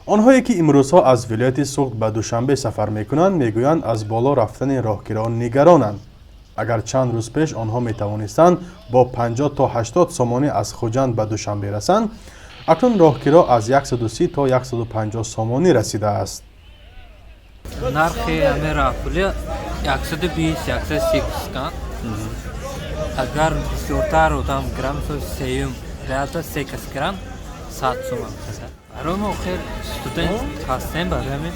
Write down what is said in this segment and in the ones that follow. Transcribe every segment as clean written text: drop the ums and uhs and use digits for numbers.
آنهایی که امروزها از ولایت سوخت به دوشنبه سفر میکنند میگویند از بالا رفتن راهگیرها نگرانند. اگر چند روز پیش آنها میتوانستند با 50 تا 80 سامانی از خوجند به دوشنبه رسند، اکنون راهگیرها از 130 تا 150 سامانی رسیده است. نرخ همه راهپولی 120 130 کن. اگر بسیارتر آدم گرم تو سیم ریاضت 3 گرم 100 سوم است. برای ما خیلی استودنت هستیم، برای همین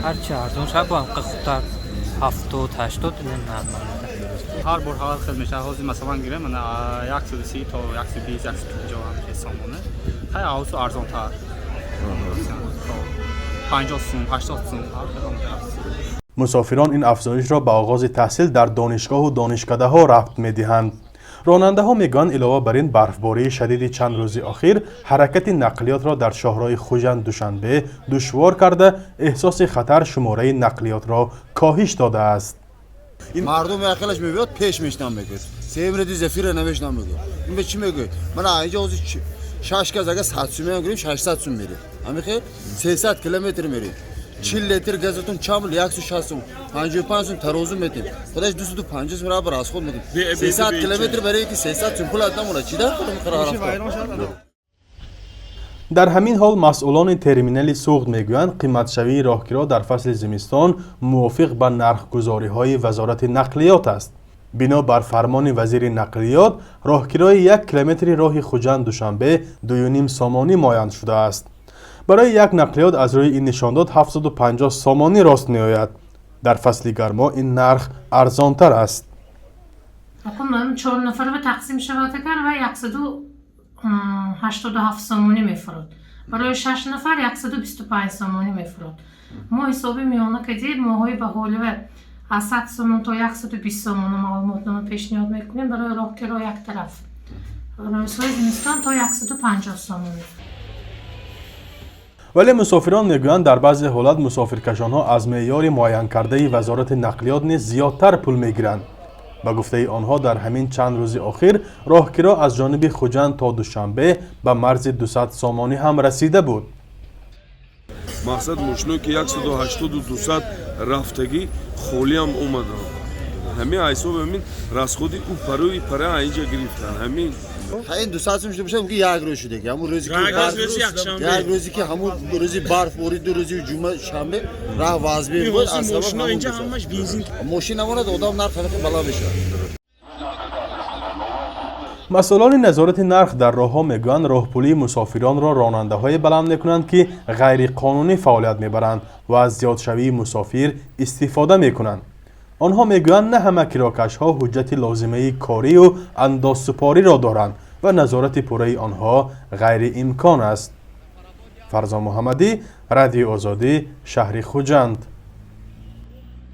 هرچی ارزان شد با هم قطعتر 70 80 نرمال. هر بار حال خیلی میشه حاضر مثلا گیرم من 130 تا 120 150 هم سامانه خیلی آسو ارزان تر 50 سوم 80 سوم مسافران این افزایش را به آغاز تحصیل در دانشگاه و دانشکده ها ربط می‌دهند. راننده ها میگویند علاوه بر این برفباری شدید چند روز اخیر حرکت نقلیات را در شهرهای خوجند دوشنبه دشوار کرده احساس خطر شماره نقلیات را کاهش داده است. این مردم اخیرش میبود پیش میشنم میگه سیمردی زفیر نمیشنم میگه این به چی میگه من اینجا از 6 گز اگه 100 سوم میگیریم 600 سوم میره همین خیر 300 کیلومتر میره 40 لیتر گازتون چامل 160 سوم 55 سوم ترازو میتیم خودش 250 برابر از خود میتیم 300 کیلومتر برای که 300 سوم پول اتمونه چی در کنم قرار در همین حال مسئولان ترمینال سوخت میگویند قیمتشوی راهگیرها در فصل زمستان موافق به نرخگذاری‌های وزارت نقلیات است. بنا بر فرمان وزیر نقلیات راهگیرهای 1 کیلومتر راه خوجند دوشنبه 2.5 سامانی معین شده است. برای یک نقلیات از روی این نشانداد 750 سامانی راست میآید. در فصل گرما این نرخ ارزانتر است. من 4 نفر به تقسیم شود کرد و 187 سامانی میفروخت. برای 6 نفر 125 سامانی میفروخت. ما حسابی میانه که دید ماهای به حالی و از 100 سامان تا 120 سامان معلومات پیشنهاد میکنیم برای راهگیرها یک طرف. برای سوی زمستان تا 150 سامان. ولی مسافران میگویند در بعضی حالات مسافرکشانها از معیار معین کرده وزارت نقلیات نیز زیادتر پول میگیرند. به گفته آنها در همین چند روز اخیر راهگیرها از جانب خوجند تا دوشنبه به مرز 200 سامانی هم رسیده بود. مقصد ماشینایی که 180 و 200 رفتگی خالی هم اومدن. همین حساب همین رسخودی او پروی پره اینجا گرفتن. همین این 200 سوم شده باشه میگه یک روز شده که همون روزی که یک روزی که همون روزی برف بارید دو روزی جمعه شنبه راه وازبی بود اصلا ماشینا اینجا همش بنزین ماشین نمونه آدم نرخ بالا بشه. مسئولان نظارت نرخ در راهها میگویند راهپولی مسافران را راننده‌های بلند میکنند که غیر قانونی فعالیت میبرند و از زیادشوی مسافر استفاده میکنند. آنها میگویند نه همه کراکش‌ها حجت لازمه کاری و اندازسپاری را دارند و نظارت پوره آنها غیر امکان است. فرزان محمدی، رادیو آزادی، شهر خوجند.